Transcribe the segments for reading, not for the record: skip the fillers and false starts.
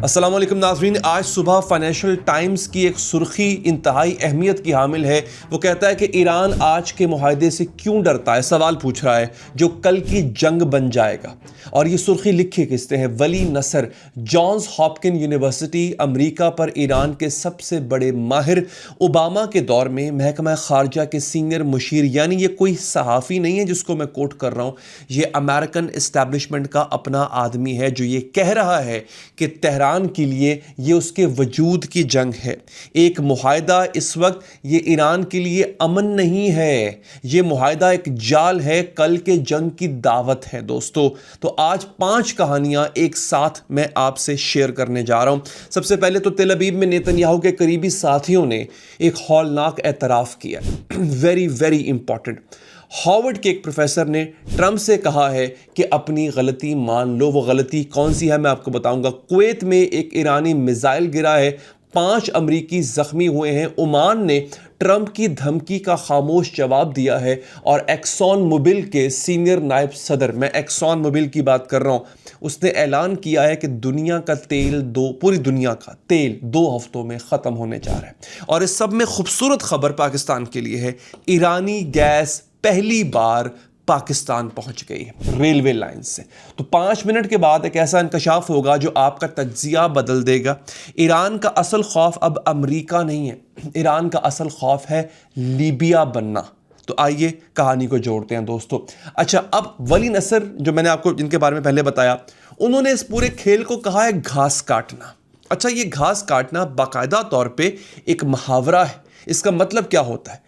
अस्सलाम वालेकुम नाज़रीन, आज सुबह फाइनेंशियल टाइम्स की एक सुर्खी इंतहाई अहमियत की हामिल है। वो कहता है कि ईरान आज के मुआहदे से क्यों डरता है, सवाल पूछ रहा है जो कल की जंग बन जाएगा। और ये सुर्खी लिखी किसने है? वली नसर, जॉन्स हॉपकिन यूनिवर्सिटी अमेरिका पर ईरान के सबसे बड़े माहिर, ओबामा के दौर में महकमा खारजा के सीनियर मुशीर। यानी ये कोई सहाफ़ी नहीं है जिसको मैं कोट कर रहा हूँ, ये अमेरिकन इस्टेब्लिशमेंट का अपना आदमी है जो ये कह रहा है कि तेहरान के लिए ये उसके वजूद की जंग है। एक मुआहदा इस वक्त ये ईरान के लिए अमन नहीं है, ये मुआहदा एक जाल है, कल के जंग की दावत है दोस्तों। तो आज 5 कहानियां एक साथ मैं आपसे शेयर करने जा रहा हूं। सबसे पहले तो तेल अवीव में नेतन्याहू के करीबी साथियों ने एक हौलनाक एतराफ़ किया। Very very important. हार्वर्ड के एक प्रोफेसर ने ट्रंप से कहा है कि अपनी गलती मान लो। वो गलती कौन सी है मैं आपको बताऊंगा। कुवैत में एक ईरानी मिसाइल गिरा है, 5 अमरीकी जख्मी हुए हैं। ओमान ने ट्रंप की धमकी का खामोश जवाब दिया है। और एक्सॉन मोबिल के सीनियर नायब सदर, मैं एक्सॉन मोबिल की बात कर रहा हूँ, उसने ऐलान किया है कि पूरी दुनिया का तेल 2 हफ्तों में ख़त्म होने जा रहा है। और इस सब में खूबसूरत खबर पाकिस्तान के लिए है, ईरानी गैस पहली बार पाकिस्तान पहुंच गई है रेलवे लाइन से। तो 5 मिनट के बाद एक ऐसा इंकशाफ होगा जो आपका तज्जिया बदल देगा। ईरान का असल खौफ अब अमेरिका नहीं है, ईरान का असल खौफ है लीबिया बनना। तो आइए कहानी को जोड़ते हैं दोस्तों। अच्छा, अब वली नसर जो मैंने आपको जिनके बारे में पहले बताया, उन्होंने इस पूरे खेल को कहा है घास काटना। अच्छा, ये घास काटना बाकायदा तौर पे एक मुहावरा है। इसका मतलब क्या होता है?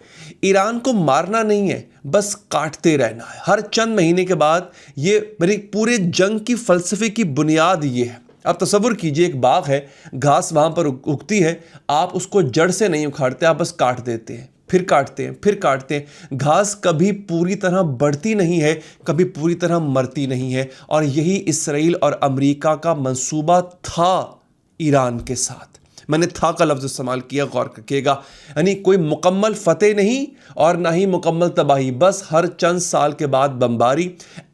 ईरान को मारना नहीं है, बस काटते रहना है। हर चंद महीने के बाद ये मेरी पूरे जंग की फलसफे की बुनियाद ये है। आप तसव्वुर कीजिए, एक बाग है, घास वहाँ पर उगती है, आप उसको जड़ से नहीं उखाड़ते, आप बस काट देते हैं, फिर काटते हैं, फिर काटते हैं। घास कभी पूरी तरह बढ़ती नहीं है, कभी पूरी तरह मरती नहीं है। और यही इसराइल और अमेरिका का मंसूबा था ईरान के साथ। मैंने था का लफ्ज़ इस्तेमाल किया, गौर रखिएगा। यानी कोई मुकम्मल फतेह नहीं और ना ही मुकम्मल तबाही, बस हर चंद साल के बाद बमबारी,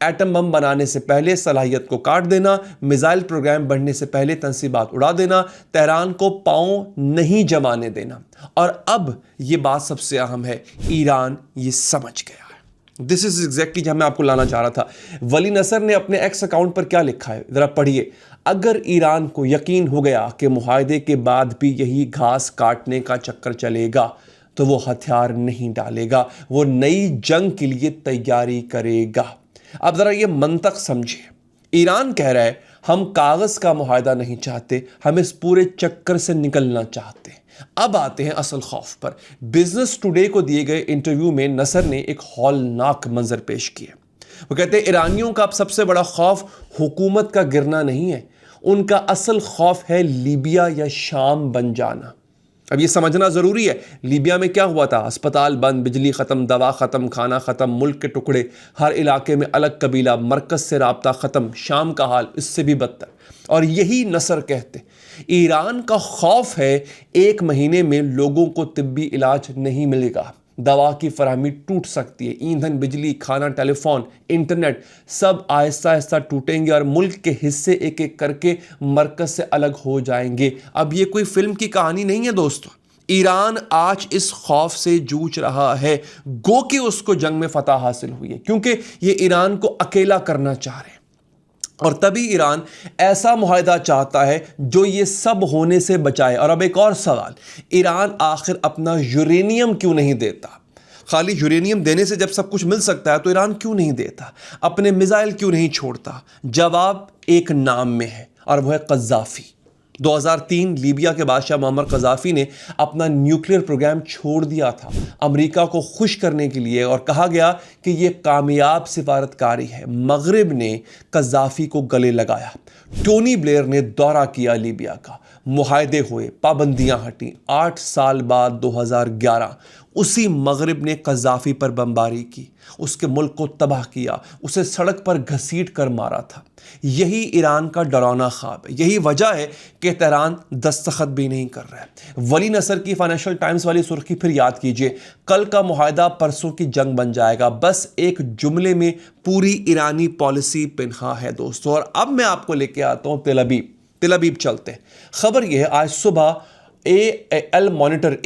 एटम बम बनाने से पहले सलाहियत को काट देना, मिसाइल प्रोग्राम बढ़ने से पहले तंसीबात उड़ा देना, तेहरान को पाँव नहीं जमाने देना। और अब ये बात सबसे अहम है, ईरान ये समझ गया। दिस इज एग्जैक्टली जहां मैं आपको लाना चाह रहा था। वली नसर ने अपने एक्स अकाउंट पर क्या लिखा है, ज़रा पढ़िए। अगर ईरान को यकीन हो गया कि मुआहदे के बाद भी यही घास काटने का चक्कर चलेगा, तो वो हथियार नहीं डालेगा, वो नई जंग के लिए तैयारी करेगा। अब ज़रा ये मंतक समझिए। ईरान कह रहा है हम कागज़ का मुआहदा नहीं चाहते, हम इस पूरे चक्कर से निकलना चाहते हैं। अब आते हैं असल खौफ पर। बिजनेस टुडे को दिए गए इंटरव्यू में नसर ने एक हौलनाक मंजर पेश किया। वो कहते हैं ईरानियों का अब सबसे बड़ा खौफ हुकूमत का गिरना नहीं है, उनका असल खौफ है लीबिया या शाम बन जाना। अब ये समझना ज़रूरी है, लीबिया में क्या हुआ था? अस्पताल बंद, बिजली ख़त्म, दवा ख़त्म, खाना ख़त्म, मुल्क के टुकड़े, हर इलाके में अलग कबीला, मरकज़ से राब्ता ख़त्म। शाम का हाल इससे भी बदतर। और यही नसर कहते ईरान का खौफ है 1 महीने में लोगों को तिब्बी इलाज नहीं मिलेगा, दवा की फराहमी टूट सकती है, ईंधन, बिजली, खाना, टेलीफोन, इंटरनेट सब आहिस्ता आहिस्ता टूटेंगे और मुल्क के हिस्से एक एक करके मरकज़ से अलग हो जाएंगे। अब ये कोई फिल्म की कहानी नहीं है दोस्तों। ईरान आज इस खौफ से जूझ रहा है, गो कि उसको जंग में फतह हासिल हुई है, क्योंकि ये ईरान को अकेला करना चाह रहे हैं। और तभी ईरान ऐसा मुआहदा चाहता है जो ये सब होने से बचाए। और अब एक और सवाल, ईरान आखिर अपना यूरेनियम क्यों नहीं देता? खाली यूरेनियम देने से जब सब कुछ मिल सकता है तो ईरान क्यों नहीं देता? अपने मिसाइल क्यों नहीं छोड़ता? जवाब एक नाम में है और वह है कज़ाफ़ी। 2003 लीबिया के बादशाह मुअम्मर कज़ाफ़ी ने अपना न्यूक्लियर प्रोग्राम छोड़ दिया था अमेरिका को खुश करने के लिए, और कहा गया कि यह कामयाब सिफारतकारी है। मगरिब ने कज़ाफ़ी को गले लगाया, टोनी ब्लेयर ने दौरा किया लीबिया का, मुआहदे हुए, पाबंदियां हटी। 8 साल बाद 2011 उसी मगरिब ने कज़ाफ़ी पर बमबारी की, उसके मुल्क को तबाह किया, उसे सड़क पर घसीट कर मारा था। यही ईरान का डरावना ख्वाब है, यही वजह है कि तेहरान दस्तखत भी नहीं कर रहा है। वली नसर की फाइनेंशियल टाइम्स वाली सुर्खी फिर याद कीजिए, कल का मुआहदा परसों की जंग बन जाएगा। बस एक जुमले में पूरी ईरानी पॉलिसी पिन्हा है दोस्तों। और अब मैं आपको लेके आता हूँ तेल अवीव। तेल अवीव चलते हैं। खबर यह है आज सुबह एल मॉनिटर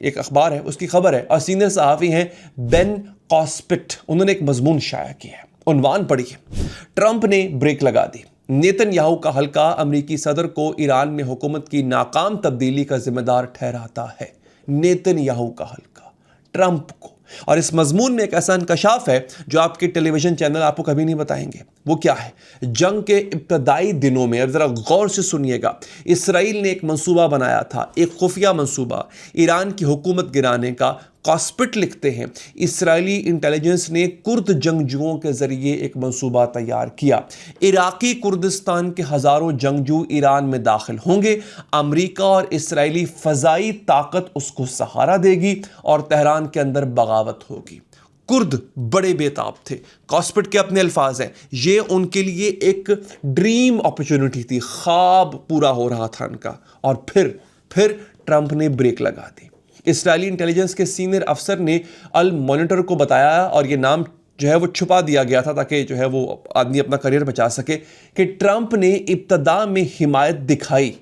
एक अखबार है, उसकी खबर है और सीनियर सहाफ़ी हैं बेन कॉस्पिट, उन्होंने एक मजमून शाया किया है। उन्वान पढ़िए, ट्रंप ने ब्रेक लगा दी, नेतन्याहू का हल्का अमेरिकी सदर को ईरान में हुकूमत की नाकाम तब्दीली का जिम्मेदार ठहराता है। नेतन्याहू का हल्का ट्रंप को। और इस मजमून में एक ऐसा इंकशाफ है जो आपके टेलीविजन चैनल आपको कभी नहीं बताएंगे। वो क्या है? जंग के इब्तदाई दिनों में, अब जरा गौर से सुनिएगा, इसराइल ने एक मंसूबा बनाया था, एक खुफिया मंसूबा ईरान की हुकूमत गिराने का। कॉस्पिट लिखते हैं इसराइली इंटेलिजेंस ने कुर्द जंगजुओं के जरिए एक मंसूबा तैयार किया। इराकी कुर्दिस्तान के हजारों जंगजू ईरान में दाखिल होंगे, अमेरिका और इसराइली फजाई ताकत उसको सहारा देगी और तेहरान के अंदर बगावत होगी। कुर्द बड़े बेताब थे। कॉस्पिट के अपने अल्फाज हैं, ये उनके लिए एक ड्रीम अपॉर्चुनिटी थी, ख्वाब पूरा हो रहा था उनका। और फिर ट्रंप ने ब्रेक लगा दी। इसराइली इंटेलिजेंस के सीनियर अफसर ने अल मॉनिटर को बताया, और ये नाम जो है वो छुपा दिया गया था ताकि जो है वो आदमी अपना करियर बचा सके, कि ट्रंप ने इब्तदा में हिमायत दिखाई,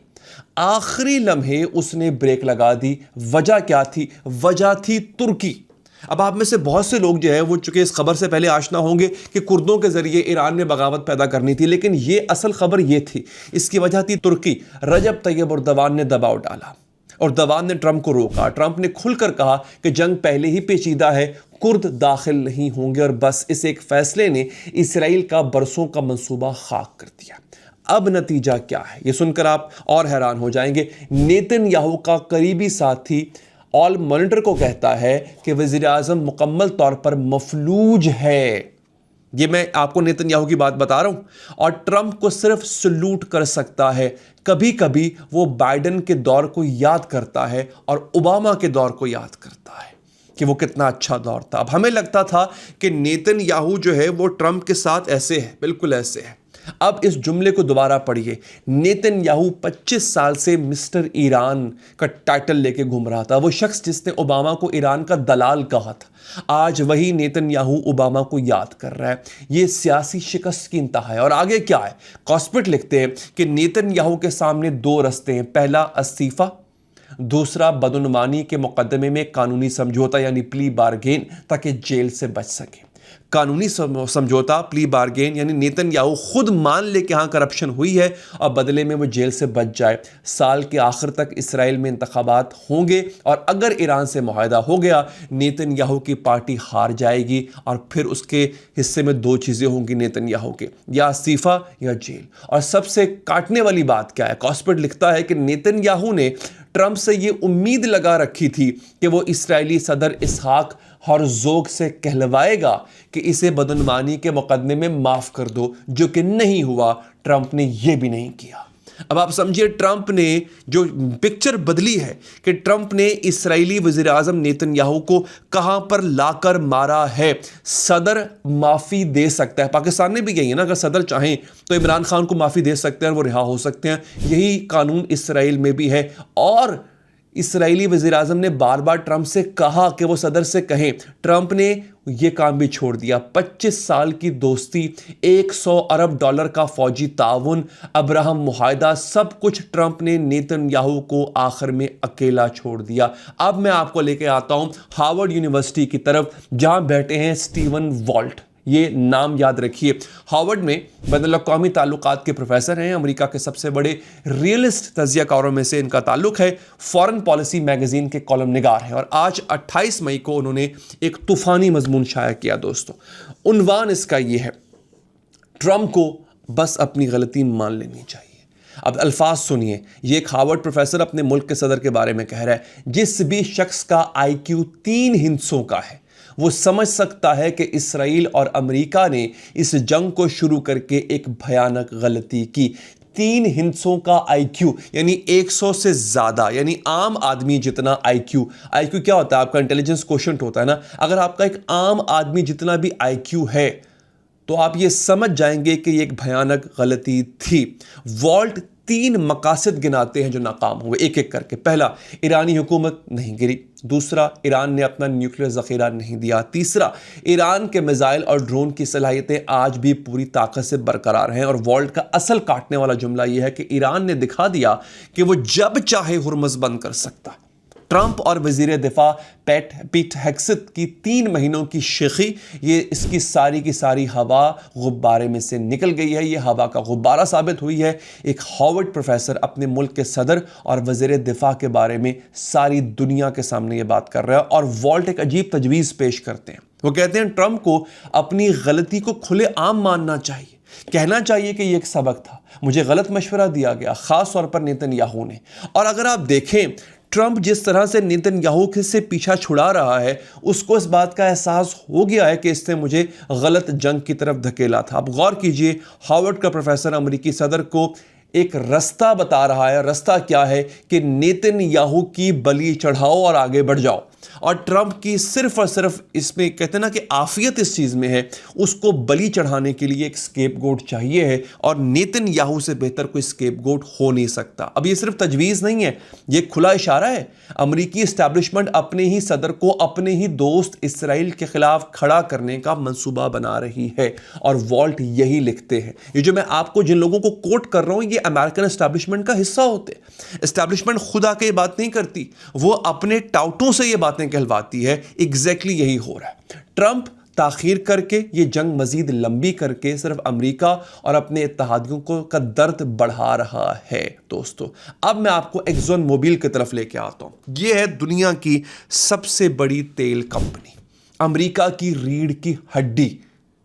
आखिरी लम्हे उसने ब्रेक लगा दी। वजह क्या थी? वजह थी तुर्की। अब आप में से बहुत से लोग जो है वो चूंकि इस खबर से पहले आशना होंगे कि कुर्दों के जरिए ईरान में बगावत पैदा करनी थी, लेकिन ये असल खबर ये थी, इसकी वजह थी तुर्की। रजब तैयब एर्दोगान ने दबाव डाला और एर्दोगान ने ट्रंप को रोका। ट्रंप ने खुलकर कहा कि जंग पहले ही पेचीदा है, कुर्द दाखिल नहीं होंगे, और बस इस एक फैसले ने इसराइल का बरसों का मंसूबा खाक कर दिया। अब नतीजा क्या है ये सुनकर आप और हैरान हो जाएंगे। नेतन्याहू का करीबी साथी ऑल मॉनिटर को कहता है कि वज़ीर आज़म मुकम्मल तौर पर मफलूज है। ये मैं आपको नेतन्याहू की बात बता रहा हूं, और ट्रंप को सिर्फ सल्यूट कर सकता है। कभी कभी वो बाइडेन के दौर को याद करता है और ओबामा के दौर को याद करता है कि वो कितना अच्छा दौर था। अब हमें लगता था कि नेतन्याहू जो है वो ट्रंप के साथ ऐसे है, बिल्कुल ऐसे है। अब इस जुमले को दोबारा पढ़िए। नेतन्याहू 25 साल से मिस्टर ईरान का टाइटल लेके घूम रहा था, वो शख्स जिसने ओबामा को ईरान का दलाल कहा था। आज वही नेतन्याहू ओबामा को याद कर रहा है। ये सियासी शिकस्त की इंतहा है। और आगे क्या है? कॉस्पिट लिखते हैं कि नेतन्याहू के सामने दो रास्ते हैं, पहला इस्तीफा, दूसरा बदउनवानी के मुकदमे में कानूनी समझौता यानी प्ली बार्गेन, ताकि जेल से बच सके। कानूनी समझौता, प्ली बार्गेन, यानी नेतन्याहू खुद मान ले कि हाँ करप्शन हुई है और बदले में वो जेल से बच जाए। साल के आखिर तक इसराइल में इंतखाबात होंगे और अगर ईरान से मुआहदा हो गया, नेतन्याहू की पार्टी हार जाएगी और फिर उसके हिस्से में दो चीज़ें होंगी नेतन्याहू के, या इस्तीफा या जेल। और सबसे काटने वाली बात क्या है? कॉस्पिट लिखता है कि नेतन्याहू ने ट्रंप से ये उम्मीद लगा रखी थी कि वो इसराइली सदर इसहाक हर्जोग से कहलवाएगा कि इसे बदउनवानी के मुकदमे में माफ कर दो, जो कि नहीं हुआ। ट्रंप ने यह भी नहीं किया। अब आप समझिए ट्रंप ने जो पिक्चर बदली है कि ट्रंप ने इसराइली वज़ीर आज़म नेतन्याहू को कहां पर लाकर मारा है। सदर माफ़ी दे सकता है, पाकिस्तान ने भी यही है ना, अगर सदर चाहें तो इमरान खान को माफ़ी दे सकते हैं और वो रिहा हो सकते हैं। यही कानून इसराइल में भी है। और इसराइली वज़ीर आज़म ने बार बार ट्रंप से कहा कि वो सदर से कहें। ट्रंप ने ये काम भी छोड़ दिया। 25 साल की दोस्ती, $100 अरब का फौजी ताउन, अब्राहम मुआहदा, सब कुछ ट्रंप ने नेतन्याहू को आखिर में अकेला छोड़ दिया। अब मैं आपको लेके आता हूं हार्वर्ड यूनिवर्सिटी की तरफ, जहां बैठे हैं स्टीवन वॉल्ट। ये नाम याद रखिए। हार्वर्ड में बैनुल-अक़वामी ताल्लुकात के प्रोफेसर हैं, अमेरिका के सबसे बड़े रियलिस्ट तज्ज़ियाकारों में से इनका ताल्लुक है। फॉरेन पॉलिसी मैगजीन के कॉलम निगार हैं और आज 28 मई को उन्होंने एक तूफ़ानी मजमून शाया किया। दोस्तों, उन्वान इसका ये है, ट्रंप को बस अपनी गलती मान लेनी चाहिए। अब अल्फाज सुनिए, ये एक हार्वर्ड प्रोफेसर अपने मुल्क के सदर के बारे में कह रहा है। जिस भी शख्स का IQ 3 हिंसों का है, वो समझ सकता है कि इसराइल और अमेरिका ने इस जंग को शुरू करके एक भयानक गलती की। 3 हिंसों का IQ यानी 100 से ज़्यादा, यानी आम आदमी जितना IQ क्या होता है? आपका इंटेलिजेंस क्वोशंट होता है ना। अगर आपका एक आम आदमी जितना भी IQ है तो आप ये समझ जाएंगे कि ये एक भयानक गलती थी। वॉल्ट 3 मकासद गिनाते हैं जो नाकाम हुए, एक एक करके। पहला, ईरानी हुकूमत नहीं गिरी। दूसरा, ईरान ने अपना न्यूक्लियर ज़ख़ीरा नहीं दिया। तीसरा, ईरान के मिसाइल और ड्रोन की सलाहियतें आज भी पूरी ताकत से बरकरार हैं। और वॉल्ट का असल काटने वाला जुमला यह है कि ईरान ने दिखा दिया कि वो जब चाहे हुर्मुज़ बंद कर सकता है। ट्रंप और वजीर दिफा पीट हेग्सेथ की 3 महीनों की शेखी, ये इसकी सारी की सारी हवा गुब्बारे में से निकल गई है। ये हवा का गुब्बारा साबित हुई है। एक हार्वर्ड प्रोफेसर अपने मुल्क के सदर और वजीर दिफा के बारे में सारी दुनिया के सामने ये बात कर रहा है। और वॉल्ट एक अजीब तजवीज़ पेश करते हैं। वो कहते हैं ट्रंप को अपनी गलती को खुलेआम मानना चाहिए, कहना चाहिए कि ये एक सबक था, मुझे गलत मशवरा दिया गया, खास तौर पर नेतन्याहू ने। और अगर आप देखें ट्रंप जिस तरह से नेतन्याहू से पीछा छुड़ा रहा है, उसको इस बात का एहसास हो गया है कि इसने मुझे गलत जंग की तरफ धकेला था। अब गौर कीजिए, हार्वर्ड का प्रोफेसर अमेरिकी सदर को एक रास्ता बता रहा है। रास्ता क्या है कि नेतन्याहू की बलि चढ़ाओ और आगे बढ़ जाओ। और ट्रंप की सिर्फ और सिर्फ इसमें कहते हैं ना कि आफियत इस चीज़ में है, उसको बलि चढ़ाने के लिए एक स्केपगोट चाहिए है। और नेतन्याहू से बेहतर कोई स्केपगोट हो नहीं सकता। अब ये सिर्फ तजवीज़ नहीं है, ये खुला इशारा है। अमेरिकी इस्टेब्लिशमेंट अपने ही सदर को अपने ही दोस्त इसराइल के खिलाफ खड़ा करने का मंसूबा बना रही है। और वॉल्ट यही लिखते हैं। ये जो मैं आपको जिन लोगों को कोट कर रहा हूं, ये अमेरिकन एस्टैब्लिशमेंट का हिस्सा होते हैं। एस्टैब्लिशमेंट खुद आके ये बात नहीं करती, वो अपने टाउटों से ये बातें कहलवाती है। एग्जैक्टली यही हो रहा है। ट्रंप ताखीर करके, ये जंग मजीद लंबी करके सिर्फ अमेरिका और अपने इत्तेहादियों को का दर्द बढ़ा रहा है। दोस्तों, अब मैं आपको एक्सॉन मोबिल की तरफ लेके आता हूं। ये है दुनिया की सबसे बड़ी तेल कंपनी, अमेरिका की रीढ़ की हड्डी,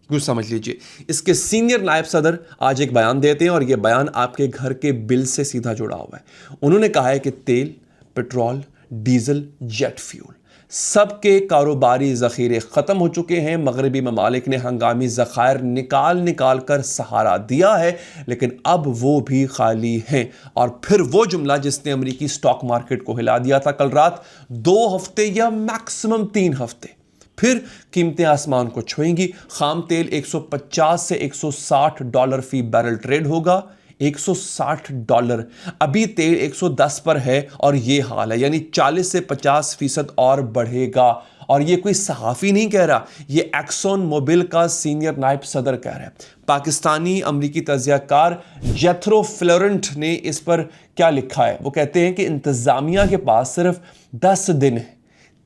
कुछ समझ लीजिए। इसके सीनियर नायब सदर आज एक बयान देते हैं और यह बयान आपके घर के बिल से सीधा जुड़ा हुआ है। उन्होंने कहा है कि तेल, पेट्रोल, डीजल, जेट फ्यूल सबके कारोबारी ज़ख़ीरे ख़त्म हो चुके हैं। मगरबी ममालिक ने हंगामी ज़ख़ायर निकाल कर सहारा दिया है, लेकिन अब वो भी खाली हैं। और फिर वो जुमला जिसने अमेरिकी स्टॉक मार्केट को हिला दिया था कल रात, 2 हफ्ते या मैक्सिमम 3 हफ्ते फिर कीमतें आसमान को छुएंगी। खाम तेल 150 से $160 फी बैरल ट्रेड होगा। $160। अभी तेल 110 पर है और ये हाल है, यानी 40 से 50% और बढ़ेगा। और ये कोई सहाफ़ी नहीं कह रहा, ये एक्सॉन मोबिल का सीनियर नायब सदर कह रहा है। पाकिस्तानी अमरीकी तज्ज़ियाकार जेथरो फ्लोरेंट ने इस पर क्या लिखा है। वो कहते हैं कि इंतज़ामिया के पास सिर्फ 10 दिन है।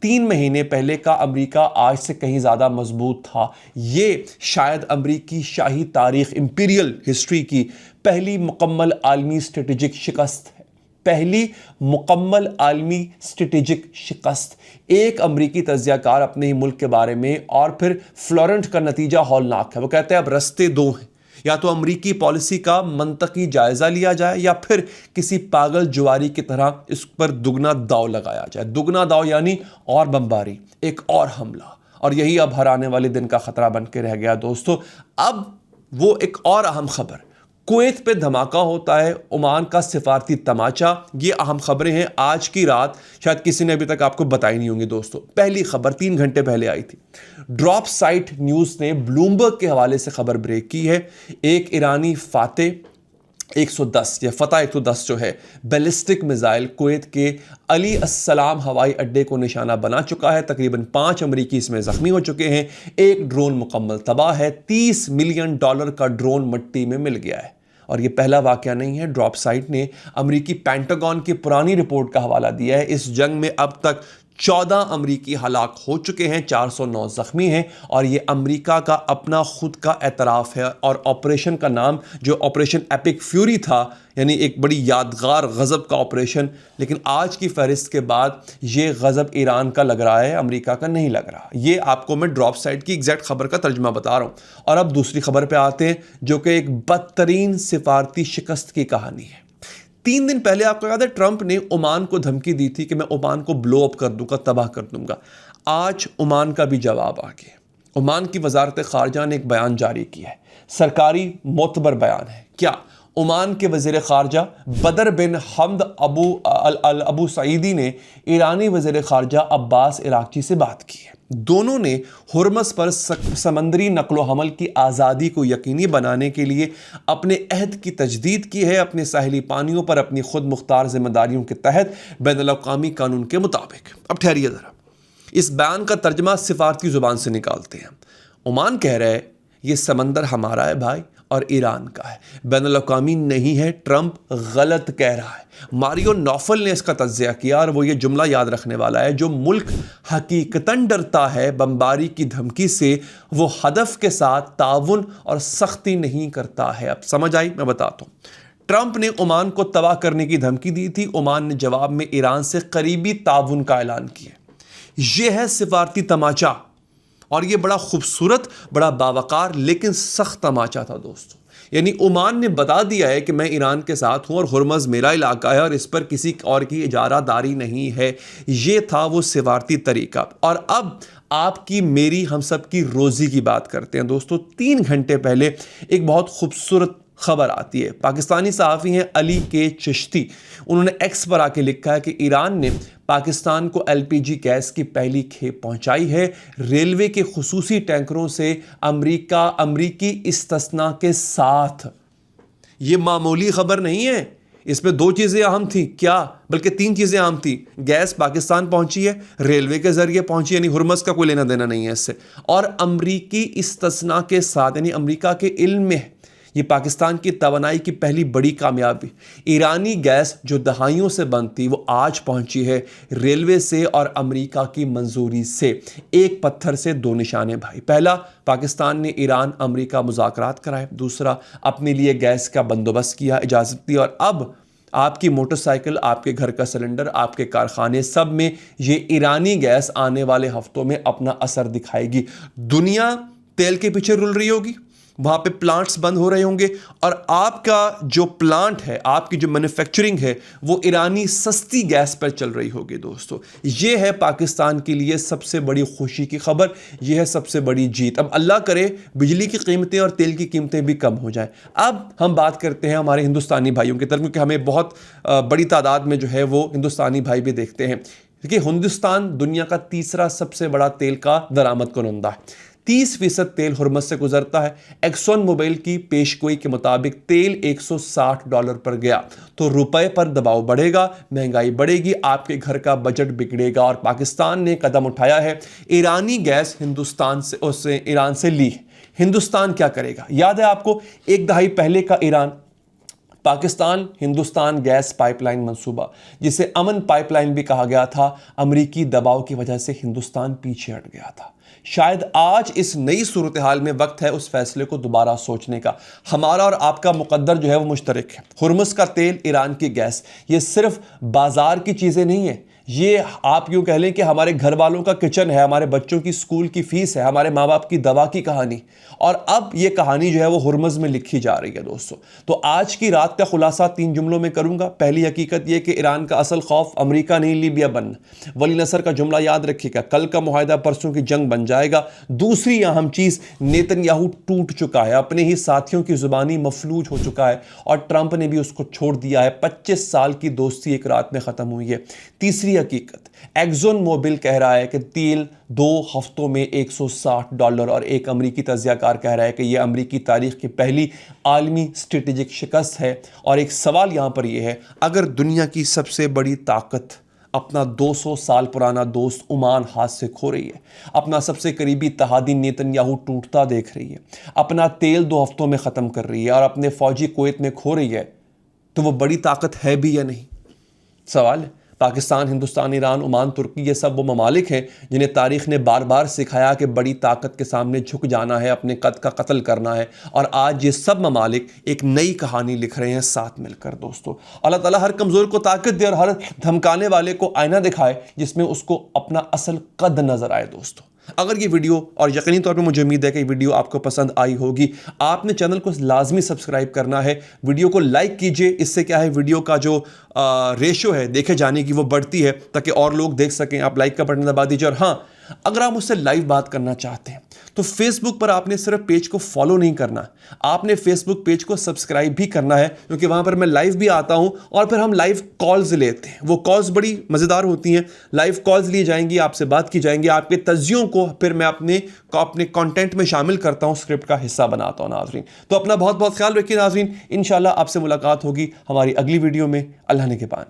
3 महीने पहले का अमेरिका आज से कहीं ज़्यादा मजबूत था। ये शायद अमेरिकी शाही तारीख, इंपीरियल हिस्ट्री की पहली मुकम्मल आलमी स्ट्रेटेजिक शिकस्त है। पहली मुकम्मल आलमी स्ट्रेटेजिक शिकस्त। एक अमेरिकी तज्ज़ियाकार अपने ही मुल्क के बारे में, और फिर फ्लोरेंट का नतीजा हौलनाक है। वो कहते हैं अब रस्ते 2 हैं, या तो अमरीकी पॉलिसी का मंतकी जायज़ा लिया जाए या फिर किसी पागल जुआरी की तरह इस पर दुगना दाव लगाया जाए। दुगना दाव यानी और बमबारी, एक और हमला। और यही अब हर आने वाले दिन का खतरा बन के रह गया। दोस्तों, अब वो एक और अहम खबर, कुवैत पे धमाका होता है, ओमान का सिफारती तमाचा। ये अहम खबरें हैं आज की रात, शायद किसी ने अभी तक आपको बताई नहीं होंगी। दोस्तों, पहली खबर 3 घंटे पहले आई थी। ड्रॉप साइट न्यूज़ ने ब्लूमबर्ग के हवाले से खबर ब्रेक की है। एक ईरानी फातेह 110 या फतह 110 जो है बैलिस्टिक मिसाइल कुवैत के अली अस्सलाम हवाई अड्डे को निशाना बना चुका है। तकरीबन 5 अमरीकी इसमें ज़ख्मी हो चुके हैं। एक ड्रोन मुकम्मल तबाह है। $30 मिलियन का ड्रोन मिट्टी में मिल गया है। और ये पहला वाक़या नहीं है। ड्रॉप साइट ने अमरीकी पेंटागन की पुरानी रिपोर्ट का हवाला दिया है। इस जंग में अब तक 14 अमरीकी हलाक हो चुके हैं, 409 ज़ख्मी हैं। और ये अमरीका का अपना खुद का एतराफ़ है। और ऑपरेशन का नाम जो ऑपरेशन एपिक फ्यूरी था, यानी एक बड़ी यादगार गज़ब का ऑपरेशन, लेकिन आज की फहरिस्त के बाद ये गज़ब ईरान का लग रहा है, अमेरिका का नहीं लग रहा। ये आपको मैं ड्रॉप साइट की एग्जैक्ट खबर का तर्जुमा बता रहा हूँ। और अब दूसरी खबर पे आते हैं, जो कि एक बदतरीन सिफारती शिकस्त की कहानी है। 3 दिन पहले आपको याद है ट्रंप ने ओमान को धमकी दी थी कि मैं ओमान को ब्लो अप कर दूंगा, तबाह कर दूंगा। आज ओमान का भी जवाब आ गया। ओमान की वजारत खारजा ने एक बयान जारी किया है, सरकारी मोतबर बयान है। क्या? ओमान के वज़ीर ख़ारजा बदर बिन हमद अबू सईदी ने ईरानी वज़ीर ख़ारजा अब्बास इराक़ची से बात की है। दोनों ने हुर्मस पर समंदरी नकलो हमल की आज़ादी को यकीनी बनाने के लिए अपने अहद की तजदीद की है, अपने साहिली पानियों पर अपनी खुद मुख्तार जिम्मेदारियों के तहत बैनुल-अक़वामी कानून के मुताबिक। अब ठहरिए ज़रा, इस बयान का तर्जमा सिफारती ज़ुबान से निकालते हैं। ओमान कह रहा है ये समंदर हमारा है भाई और ईरान का है, बैनुल-अक़वामी नहीं है। ट्रंप गलत कह रहा है। मारियो नौफल ने इसका तज्जिया किया और वो ये जुमला याद रखने वाला है, जो मुल्क हकीकतन डरता है बमबारी की धमकी से, वो हदफ के साथ ताउन और सख्ती नहीं करता है। अब समझ आई? मैं बताता हूँ। ट्रंप ने ओमान को तबाह करने की धमकी दी थी। ओमान ने जवाब में ईरान से करीबी ताउन का ऐलान किया। यह है सिफारती तमाचा, और ये बड़ा खूबसूरत, बड़ा बावकार लेकिन सख्त तमाचा था दोस्तों। यानी ओमान ने बता दिया है कि मैं ईरान के साथ हूं और हुर्मज़ मेरा इलाका है और इस पर किसी और की इजारादारी नहीं है। ये था वो सिफारती तरीका। और अब आपकी, मेरी, हम सब की रोज़ी की बात करते हैं दोस्तों। 3 घंटे पहले एक बहुत खूबसूरत खबर आती है। पाकिस्तानी सहाफ़ी हैं अली के चिश्ती, उन्होंने एक्स पर आके लिखा है कि ईरान ने पाकिस्तान को एलपीजी गैस की पहली खेप पहुंचाई है, रेलवे के खुसूसी टैंकरों से अमरीकी इस्तस्ना के साथ। ये मामूली खबर नहीं है, इसमें 2 चीज़ें अहम थी, क्या बल्कि 3 चीज़ें अहम थी। गैस पाकिस्तान पहुंची है, रेलवे के ज़रिए पहुंची, यानी हुर्मज़ का कोई लेना देना नहीं है इससे, और अमरीकी इस्तस्ना के साथ, यानी अमरीका के इल्म में है। ये पाकिस्तान की तवानाई की पहली बड़ी कामयाबी। ईरानी गैस जो दहाइयों से बंद थी वो आज पहुंची है रेलवे से और अमेरिका की मंजूरी से। एक पत्थर से 2 निशाने भाई। पहला, पाकिस्तान ने ईरान अमेरिका मुज़ाकरात कराए। दूसरा, अपने लिए गैस का बंदोबस्त किया, इजाज़त दी। और अब आपकी मोटरसाइकिल, आपके घर का सिलेंडर, आपके कारखाने, सब में ये ईरानी गैस आने वाले हफ्तों में अपना असर दिखाएगी। दुनिया तेल के पीछे रुल रही होगी, वहाँ पे प्लांट्स बंद हो रहे होंगे, और आपका जो प्लांट है, आपकी जो मैन्युफैक्चरिंग है, वो ईरानी सस्ती गैस पर चल रही होगी दोस्तों। ये है पाकिस्तान के लिए सबसे बड़ी खुशी की खबर, ये है सबसे बड़ी जीत। अब अल्लाह करे बिजली की कीमतें और तेल की कीमतें भी कम हो जाएं। अब हम बात करते हैं हमारे हिंदुस्तानी भाइयों की तरफ, क्योंकि हमें बहुत बड़ी तादाद में जो है वो हिंदुस्तानी भाई भी देखते हैं। देखिए, हिंदुस्तान दुनिया का तीसरा सबसे बड़ा तेल का दरामद कुनंदा है। 30% तेल हुर्मज़ से गुजरता है। एक्सॉन मोबिल की पेशगोई के मुताबिक तेल $160 पर गया तो रुपए पर दबाव बढ़ेगा, महंगाई बढ़ेगी, आपके घर का बजट बिगड़ेगा। और पाकिस्तान ने कदम उठाया है, ईरानी गैस ईरान से ली। हिंदुस्तान क्या करेगा? याद है आपको, 1 दहाई पहले का Iran Pakistan Hindustan gas pipeline मंसूबा, जिसे अमन पाइपलाइन भी कहा गया था, अमरीकी दबाव की वजह से हिंदुस्तान पीछे हट गया था। शायद आज इस नई सूरत हाल में वक्त है उस फैसले को दोबारा सोचने का। हमारा और आपका मुकद्दर जो है वो मुश्तरक है। हुर्मुज़ का तेल, ईरान की गैस, ये सिर्फ बाजार की चीज़ें नहीं है, ये आप यूँ कह लें कि हमारे घर वालों का किचन है, हमारे बच्चों की स्कूल की फीस है, हमारे माँ बाप की दवा की कहानी। और अब ये कहानी जो है वो हुर्मुज़ में लिखी जा रही है दोस्तों। तो आज की रात का खुलासा 3 जुमलों में करूंगा। पहली हकीकत ये कि ईरान का असल खौफ अमेरिका नहीं, लीबिया बन। वली नसर का जुमला याद रखिएगा, कल का मुआहदा परसों की जंग बन जाएगा। दूसरी अहम चीज़, नेतन्याहू टूट चुका है, अपने ही साथियों की जुबानी मफलूज हो चुका है और ट्रंप ने भी उसको छोड़ दिया है। 25 साल की दोस्ती एक रात में ख़त्म हुई है। तीसरी हकीकत, एक्सॉन मोबिल कह रहा है कि तेल 2 हफ्तों में $160 और एक अमरीकी तज्जियाकार कह रहा है कि यह अमरीकी तारीख की पहली आलमी स्ट्रेटेजिक शिकस्त है। और एक सवाल यहाँ पर यह है, अगर दुनिया की सबसे बड़ी ताकत अपना 200 साल पुराना दोस्त ओमान हाथ से खो रही है, अपना सबसे करीबी इत्तेहादी नेतन्याहू टूटता देख रही है, अपना तेल 2 हफ्तों में ख़त्म कर रही है और अपने फ़ौजी कुवैत में खो रही है, तो वो बड़ी ताकत है भी या नहीं? सवाल है। पाकिस्तान, हिंदुस्तान, ईरान, ओमान, तुर्की, ये सब वो ममालिक हैं जिन्हें तारीख़ ने बार बार सिखाया कि बड़ी ताकत के सामने झुक जाना है, अपने कद का कत्ल करना है। और आज ये सब ममालिक एक नई कहानी लिख रहे हैं साथ मिलकर दोस्तों। अल्लाह ताला हर कमज़ोर को ताकत दे और हर धमकाने वाले को आईना दिखाए जिसमें उसको अपना असल कद नज़र आए दोस्तों। अगर ये वीडियो, और यकीनी तौर पे मुझे उम्मीद है कि ये वीडियो आपको पसंद आई होगी, आपने चैनल को लाजमी सब्सक्राइब करना है, वीडियो को लाइक कीजिए। इससे क्या है, वीडियो का जो रेशो है देखे जाने की वो बढ़ती है ताकि और लोग देख सकें। आप लाइक का बटन दबा दीजिए। और हाँ, अगर आप मुझसे लाइव बात करना चाहते हैं तो फेसबुक पर आपने सिर्फ पेज को फॉलो नहीं करना, आपने फेसबुक पेज को सब्सक्राइब भी करना है, क्योंकि वहां पर मैं लाइव भी आता हूं और फिर हम लाइव कॉल्स लेते हैं। वो कॉल्स बड़ी मजेदार होती हैं, लाइव कॉल्स ली जाएंगी, आपसे बात की जाएंगी, आपके तज्जियों को फिर मैं अपने कंटेंट में शामिल करता हूं, स्क्रिप्ट का हिस्सा बनाता हूं नाज़रीन। तो अपना बहुत बहुत ख्याल रखिए नाज़रीन, इंशाल्लाह आपसे मुलाकात होगी हमारी अगली वीडियो में। अल्लाह ने के पान।